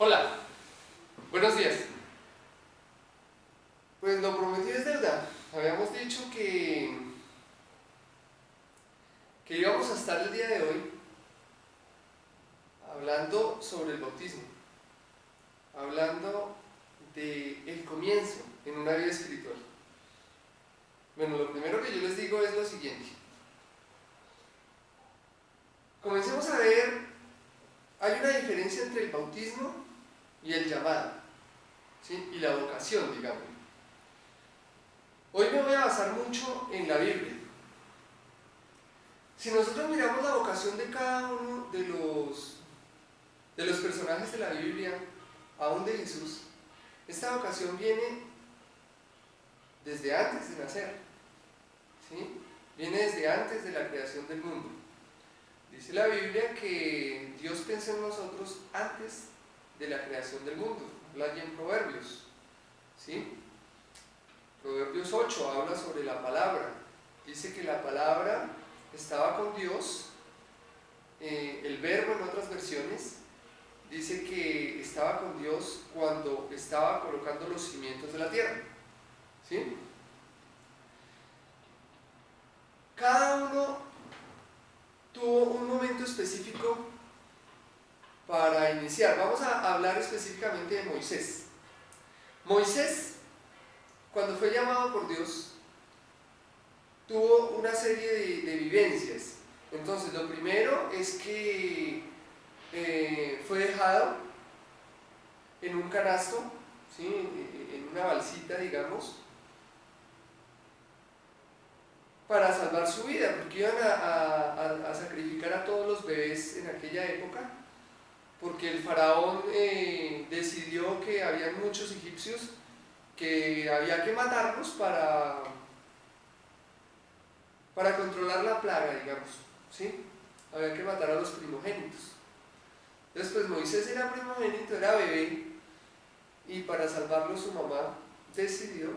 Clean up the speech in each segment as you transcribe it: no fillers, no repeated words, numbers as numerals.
Hola, buenos días. Pues lo prometido es deuda. Habíamos dicho que íbamos a estar el día de hoy hablando sobre el bautismo, hablando del comienzo en una vida espiritual. Bueno, lo primero que yo les digo es lo siguiente. Comencemos a ver, hay una diferencia entre el bautismo y el llamado, ¿sí? Y la vocación, digamos. Hoy me voy a basar mucho en la Biblia. Si nosotros miramos la vocación de cada uno de los personajes de la Biblia, aún de Jesús, esta vocación viene desde antes de nacer, ¿sí? Viene desde antes de la creación del mundo. Dice la Biblia que Dios pensó en nosotros antes de la creación del mundo. Habla allí en Proverbios, ¿sí? Proverbios 8 habla sobre la palabra. Dice que la palabra estaba con Dios, el verbo en otras versiones dice que estaba con Dios cuando estaba colocando los cimientos de la tierra, ¿sí? Cada uno tuvo un momento específico para iniciar. Vamos a hablar específicamente de Moisés. Moisés, cuando fue llamado por Dios, tuvo una serie de vivencias. Entonces, lo primero es que fue dejado en un canasto, ¿sí? En una balsita, digamos, para salvar su vida, porque iban a sacrificar a todos los bebés en aquella época, porque el faraón decidió que había muchos egipcios que había que matarlos para controlar la plaga, digamos, ¿sí? Había que matar a los primogénitos. Después Moisés era primogénito, era bebé, y para salvarlo su mamá decidió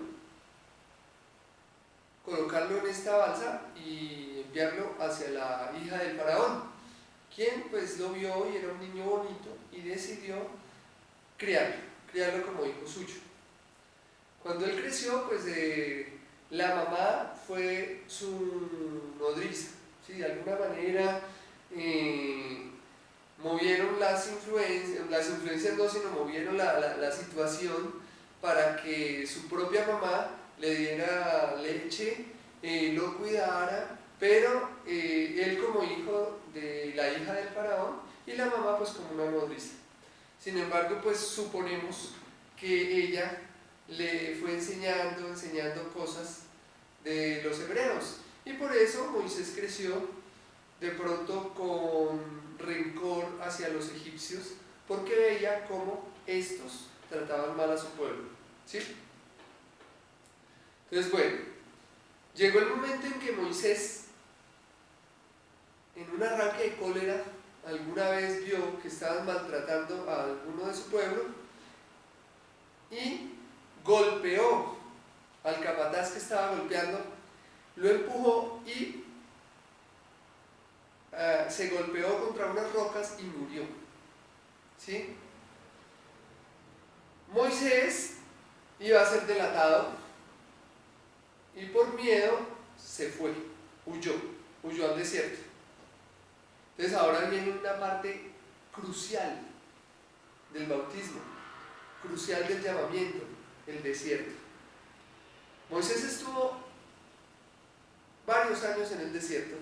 colocarlo en esta balsa y enviarlo hacia la hija del faraón, quien pues lo vio y era un niño bonito y decidió criarlo como hijo suyo. Cuando él creció, pues la mamá fue su nodriza, ¿sí? De alguna manera movieron las influencias no, sino movieron la situación para que su propia mamá le diera leche, lo cuidara, pero él como hijo de la hija del faraón y la mamá pues como una nodriza. Sin embargo, pues suponemos que ella le fue enseñando cosas de los hebreos, y por eso Moisés creció de pronto con rencor hacia los egipcios, porque veía cómo estos trataban mal a su pueblo, ¿sí? Entonces, bueno, llegó el momento en que Moisés, en un arranque de cólera, alguna vez vio que estaban maltratando a alguno de su pueblo y golpeó al capataz que estaba golpeando, lo empujó y se golpeó contra unas rocas y murió, ¿sí? Moisés iba a ser delatado y por miedo se fue, huyó al desierto. Entonces ahora viene una parte crucial del bautismo, crucial del llamamiento, el desierto. Moisés estuvo varios años en el desierto,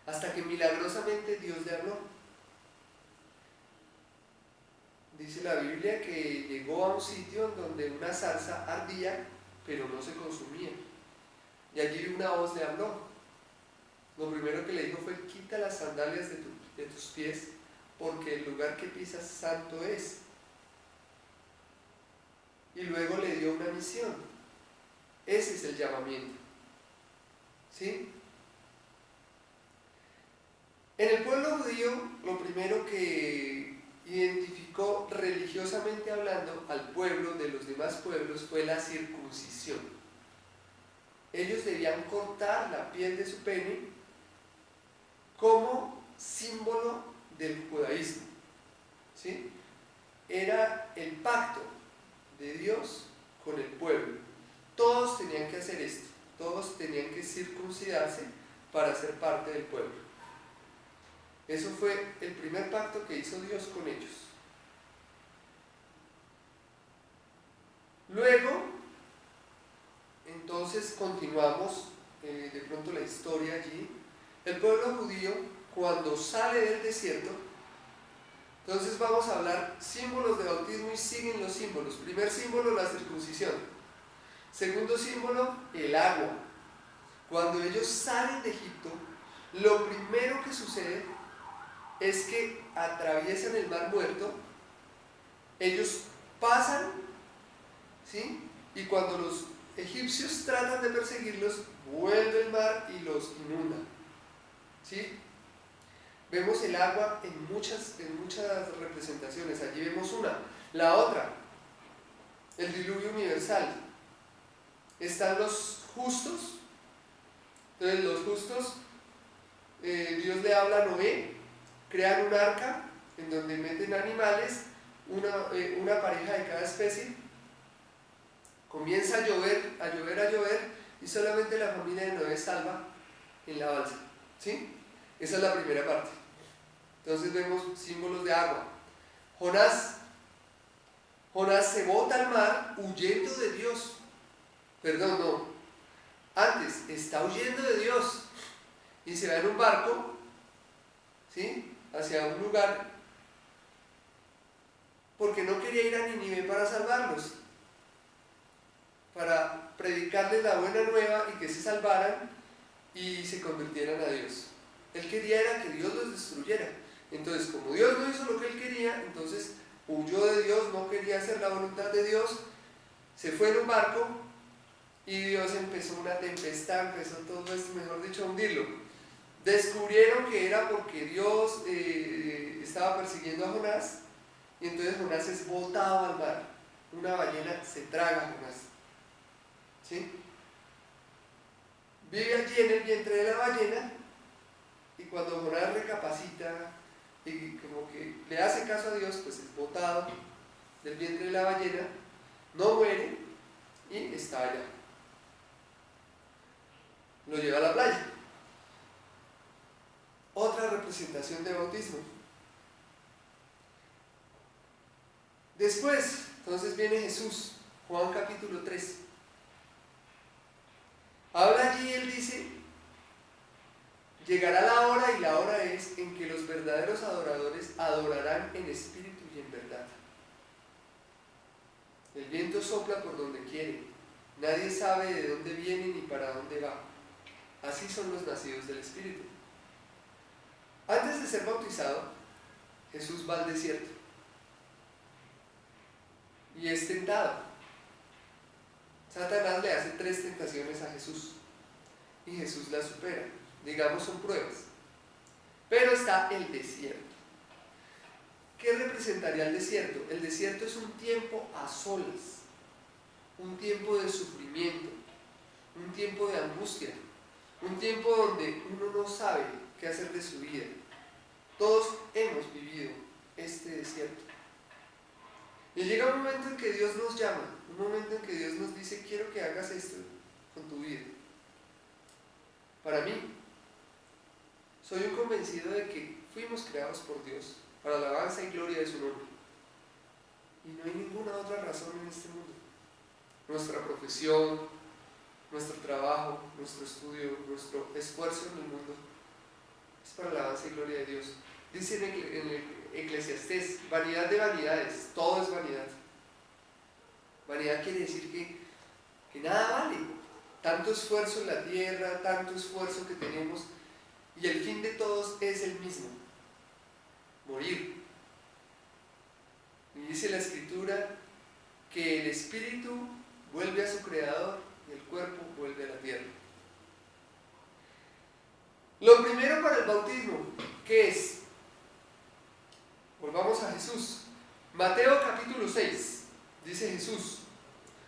hasta que milagrosamente Dios le habló. Dice la Biblia que llegó a un sitio en donde una zarza ardía, pero no se consumía. Y allí una voz le habló. Lo primero que le dijo fue: quita las sandalias de tus pies, porque el lugar que pisas santo es. Y luego le dio una misión. Ese es el llamamiento, ¿sí? En el pueblo judío, lo primero que identificó religiosamente hablando al pueblo de los demás pueblos fue la circuncisión. Ellos debían cortar la piel de su pene como símbolo del judaísmo, ¿sí? era el pacto de Dios con el pueblo. Todos tenían que hacer esto, todos tenían que circuncidarse para ser parte del pueblo. Eso fue el primer pacto que hizo Dios con ellos. Luego, entonces continuamos de pronto la historia allí. El pueblo judío, cuando sale del desierto, entonces vamos a hablar símbolos de bautismo y siguen los símbolos. Primer símbolo, la circuncisión. Segundo símbolo, el agua. Cuando ellos salen de Egipto, lo primero que sucede es que atraviesan el mar muerto, ellos pasan, ¿sí? Y cuando los egipcios tratan de perseguirlos, vuelve el mar y los inunda, ¿sí? Vemos el agua en muchas representaciones. Allí vemos una. La otra, el diluvio universal. Están los justos. Entonces los justos, Dios le habla a Noé, crean un arca en donde meten animales, una pareja de cada especie. Comienza a llover, y solamente la familia de Noé salva en la balsa, ¿sí? Esa es la primera parte. Entonces vemos símbolos de agua. Jonás se bota al mar huyendo de Dios. Perdón, no. Antes está huyendo de Dios y se va en un barco, ¿sí?, hacia un lugar, porque no quería ir a Nínive para salvarlos, para predicarles la buena nueva y que se salvaran y se convirtieran a Dios. Él quería era que Dios los destruyera. Entonces, como Dios no hizo lo que él quería, entonces huyó de Dios, no quería hacer la voluntad de Dios, se fue en un barco y Dios empezó una tempestad, empezó todo esto, mejor dicho, a hundirlo. Descubrieron que era porque Dios estaba persiguiendo a Jonás, y entonces Jonás es botado al mar. Una ballena se traga a Jonás, ¿sí? Vive allí en el vientre de la ballena, y cuando Jonás recapacita y como que le hace caso a Dios, pues es botado del vientre de la ballena, no muere y está allá. Lo lleva a la playa. Otra representación de bautismo. Después, entonces viene Jesús, Juan capítulo 3. Habla allí, él dice: llegará la hora, y la hora es en que los verdaderos adoradores adorarán en espíritu y en verdad. El viento sopla por donde quiere, nadie sabe de dónde viene ni para dónde va. Así son los nacidos del Espíritu. Antes de ser bautizado, Jesús va al desierto y es tentado. Satanás le hace 3 tentaciones a Jesús y Jesús las supera. Digamos, son pruebas. Pero está el desierto. ¿Qué representaría el desierto? El desierto es un tiempo a solas, un tiempo de sufrimiento, un tiempo de angustia, un tiempo donde uno no sabe qué hacer de su vida. Todos hemos vivido este desierto. Y llega un momento en que Dios nos llama, un momento en que Dios nos dice: quiero que hagas esto con tu vida. Para mí, soy un convencido de que fuimos creados por Dios para la alabanza y gloria de su nombre. Y no hay ninguna otra razón en este mundo. Nuestra profesión, nuestro trabajo, nuestro estudio, nuestro esfuerzo en el mundo es para la alabanza y gloria de Dios. Dice en el Eclesiastés: vanidad de vanidades, todo es vanidad. Vanidad quiere decir que nada vale. Tanto esfuerzo en la tierra, tanto esfuerzo que tenemos, y el fin de todos es el mismo: morir. Y dice la Escritura que el espíritu vuelve a su creador y el cuerpo vuelve a la tierra. Lo primero para el bautismo, ¿qué es? Volvamos a Jesús. Mateo capítulo 6, dice Jesús.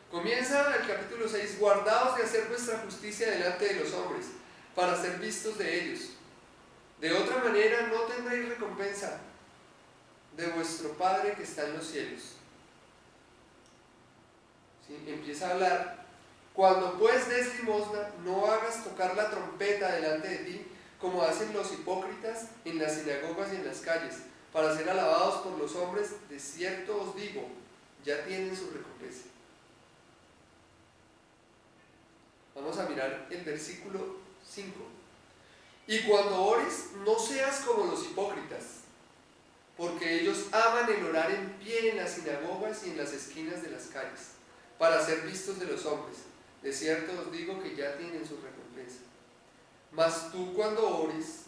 Comienza el capítulo 6: guardaos de hacer vuestra justicia delante de los hombres, para ser vistos de ellos. De otra manera no tendréis recompensa de vuestro Padre que está en los cielos. ¿Sí? Empieza a hablar. Cuando pues des limosna, no hagas tocar la trompeta delante de ti, como hacen los hipócritas en las sinagogas y en las calles, para ser alabados por los hombres. De cierto os digo, ya tienen su recompensa. Vamos a mirar el versículo 5. Y cuando ores, no seas como los hipócritas, porque ellos aman el orar en pie en las sinagogas y en las esquinas de las calles, para ser vistos de los hombres. De cierto os digo que ya tienen su recompensa. Mas tú, cuando ores,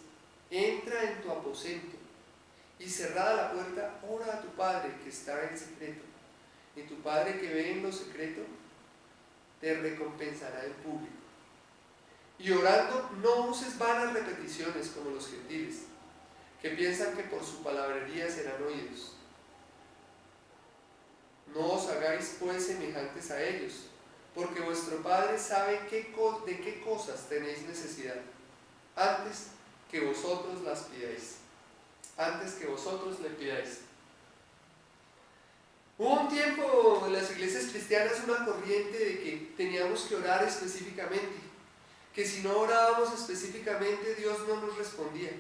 entra en tu aposento y cerrada la puerta, ora a tu Padre que está en secreto, y tu Padre que ve en lo secreto te recompensará en público. Y orando, no uses vanas repeticiones como los gentiles, que piensan que por su palabrería serán oídos. No os hagáis pues semejantes a ellos, porque vuestro Padre sabe de qué cosas tenéis necesidad, antes que vosotros las pidáis. Antes que vosotros le pidáis. Hubo un tiempo en las iglesias cristianas una corriente de que teníamos que orar específicamente, que si no orábamos específicamente Dios no nos respondía.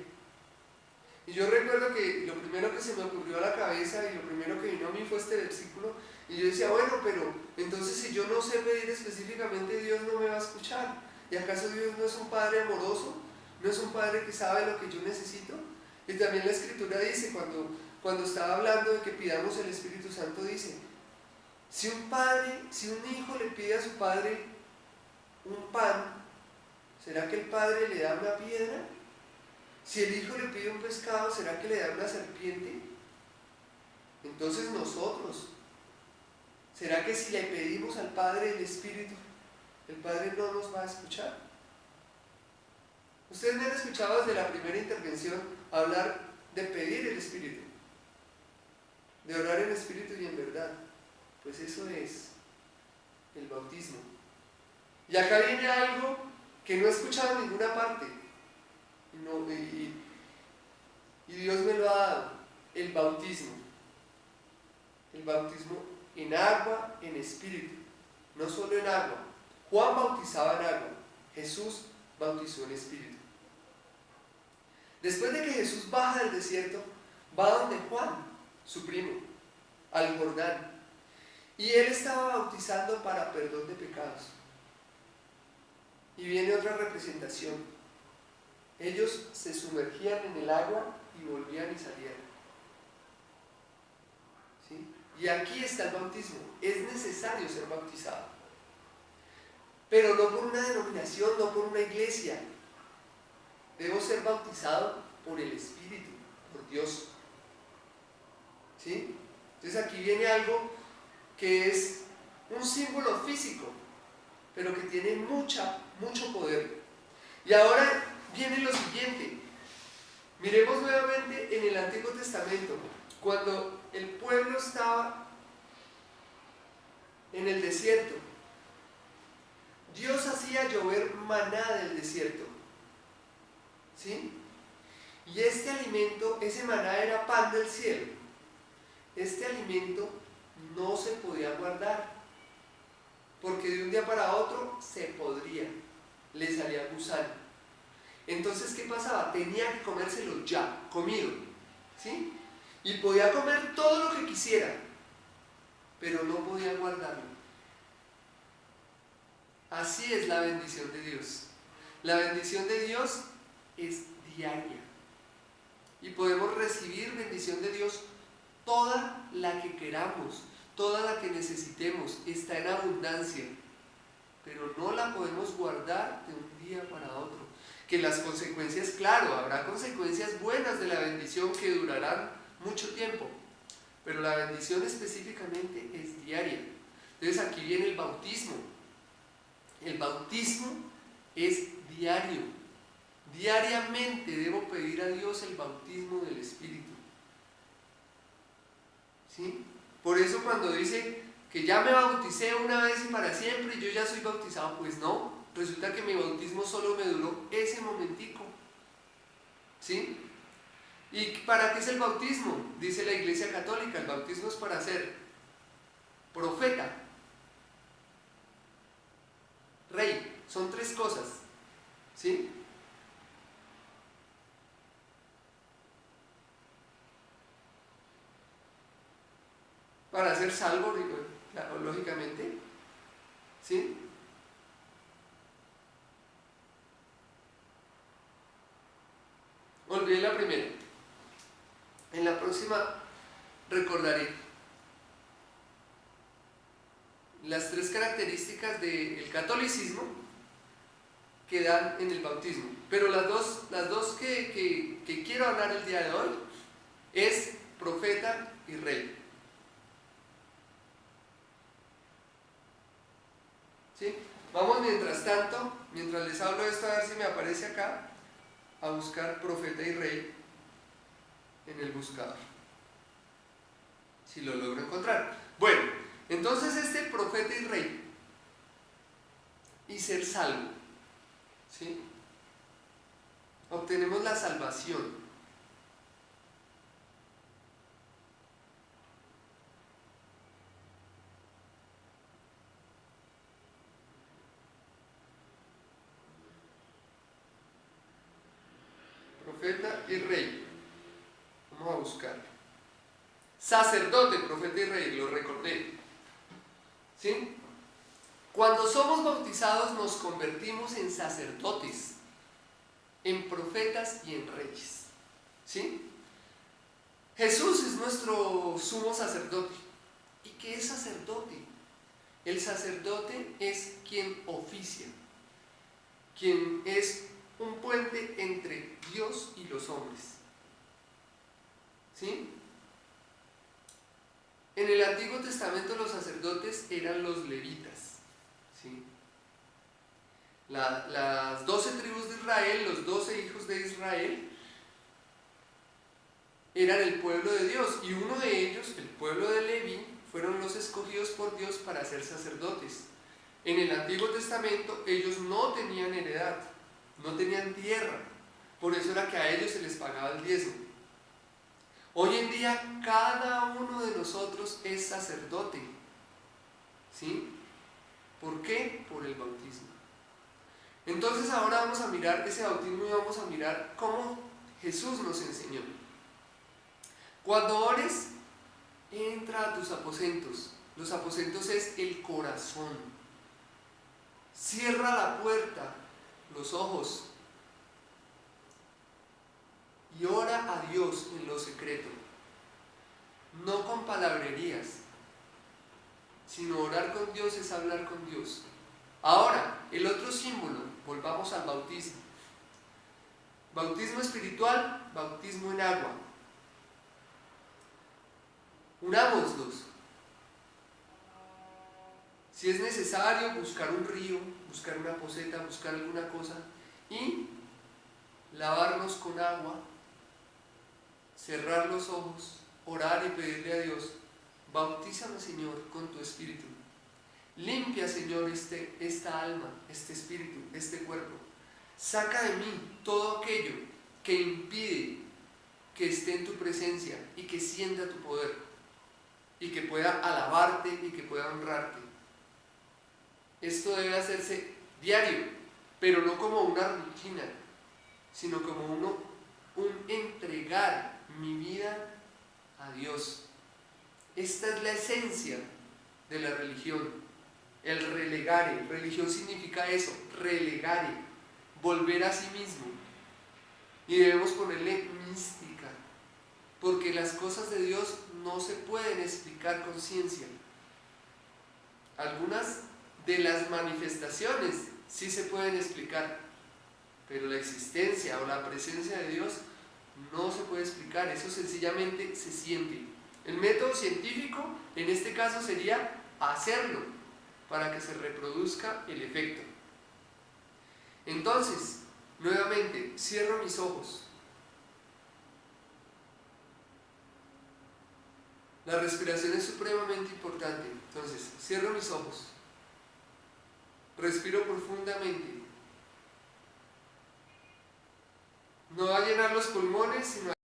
Y yo recuerdo que lo primero que se me ocurrió a la cabeza y lo primero que vino a mí fue este versículo, y yo decía, bueno, pero entonces si yo no sé pedir específicamente, Dios no me va a escuchar. ¿Y acaso Dios no es un Padre amoroso? ¿No es un Padre que sabe lo que yo necesito? Y también la Escritura dice, cuando estaba hablando de que pidamos el Espíritu Santo, dice, si un hijo le pide a su padre un pan, ¿será que el padre le da una piedra? Si el hijo le pide un pescado, ¿será que le da una serpiente? Entonces nosotros, ¿será que si le pedimos al Padre el Espíritu, el Padre no nos va a escuchar? Ustedes me han escuchado desde la primera intervención hablar de pedir el Espíritu, de orar en espíritu y en verdad. Pues eso es el bautismo. Y acá viene algo que no he escuchado en ninguna parte, y Dios me lo ha dado: el bautismo. El bautismo en agua, en espíritu, no solo en agua. Juan bautizaba en agua, Jesús bautizó en espíritu. Después de que Jesús baja del desierto, va donde Juan, su primo, al Jordán, y él estaba bautizando para perdón de pecados. Y viene otra representación: ellos se sumergían en el agua y volvían y salían. ¿Sí? Y aquí está el bautismo. Es necesario ser bautizado, pero no por una denominación, no por una iglesia. Debo ser bautizado por el Espíritu, por Dios. ¿Sí? Entonces aquí viene algo que es un símbolo físico, pero que tiene mucho poder. Y ahora viene lo siguiente. Miremos nuevamente en el Antiguo Testamento, cuando el pueblo estaba en el desierto. Dios hacía llover maná del desierto. ¿Sí? Y este alimento, ese maná, era pan del cielo. Este alimento no se podía guardar, porque de un día para otro se podría, le salía gusano. Entonces, ¿qué pasaba? Tenía que comérselo ya, comido, ¿sí? Y podía comer todo lo que quisiera, pero no podía guardarlo. Así es la bendición de Dios. La bendición de Dios es diaria, y podemos recibir bendición de Dios toda la que queramos, toda la que necesitemos. Está en abundancia, pero no la podemos guardar de un día para otro. Que las consecuencias, claro, habrá consecuencias buenas de la bendición que durarán mucho tiempo, pero la bendición específicamente es diaria. Entonces aquí viene el bautismo. El bautismo es diario. Diariamente debo pedir a Dios el bautismo del Espíritu. ¿Sí? Por eso cuando dice que ya me bauticé una vez y para siempre y yo ya soy bautizado, pues no. Resulta que mi bautismo solo me duró ese momentico. ¿Sí? ¿Y para qué es el bautismo? Dice la Iglesia Católica, el bautismo es para ser profeta, rey. Son tres cosas, ¿sí? Para ser salvo, claro, lógicamente, ¿sí? Olvidé la primera. En la próxima recordaré las tres características del catolicismo que dan en el bautismo. Pero las dos que quiero hablar el día de hoy es profeta y rey. ¿Sí? Vamos mientras tanto, mientras les hablo de esto, a ver si me aparece acá, a buscar profeta y rey en el buscador. Si lo logro encontrar. Bueno, entonces este profeta y rey y ser salvo, ¿sí? Obtenemos la salvación. Profeta y rey. Vamos a buscar. Sacerdote, profeta y rey, lo recordé. ¿Sí? Cuando somos bautizados nos convertimos en sacerdotes, en profetas y en reyes. ¿Sí? Jesús es nuestro sumo sacerdote. ¿Y qué es sacerdote? El sacerdote es quien oficia, quien es un puente entre Dios y los hombres. ¿Sí? En el Antiguo Testamento los sacerdotes eran los levitas. ¿Sí? Las 12 tribus de Israel, los 12 hijos de Israel, eran el pueblo de Dios, y uno de ellos, el pueblo de Leví, fueron los escogidos por Dios para ser sacerdotes. En el Antiguo Testamento ellos no tenían heredad, no tenían tierra, por eso era que a ellos se les pagaba el diezmo. Hoy en día cada uno de nosotros es sacerdote. ¿Sí? ¿Por qué? Por el bautismo. Entonces ahora vamos a mirar ese bautismo y vamos a mirar cómo Jesús nos enseñó. Cuando ores, entra a tus aposentos. Los aposentos es el corazón. Cierra la puerta, los ojos, y ora a Dios en lo secreto. No con palabrerías, sino orar con Dios es hablar con Dios. Ahora, el otro símbolo, volvamos al bautismo. Bautismo espiritual, bautismo en agua. Unámoslos. Si es necesario, buscar un río, buscar una poceta, buscar alguna cosa y lavarnos con agua, cerrar los ojos, orar y pedirle a Dios: bautízame, Señor, con tu espíritu. Limpia, Señor, esta alma, este espíritu, este cuerpo. Saca de mí todo aquello que impide que esté en tu presencia y que sienta tu poder y que pueda alabarte y que pueda honrarte. Esto debe hacerse diario, pero no como una rutina, sino como un entregar mi vida a Dios. Esta es la esencia de la religión, el relegare. Religión significa eso, relegare, volver a sí mismo. Y debemos ponerle mística, porque las cosas de Dios no se pueden explicar con ciencia. Algunas de las manifestaciones sí se pueden explicar, pero la existencia o la presencia de Dios no se puede explicar, eso sencillamente se siente. El método científico en este caso sería hacerlo para que se reproduzca el efecto. Entonces, nuevamente, cierro mis ojos. La respiración es supremamente importante. Entonces, cierro mis ojos. Respiro profundamente. No va a llenar los pulmones, sino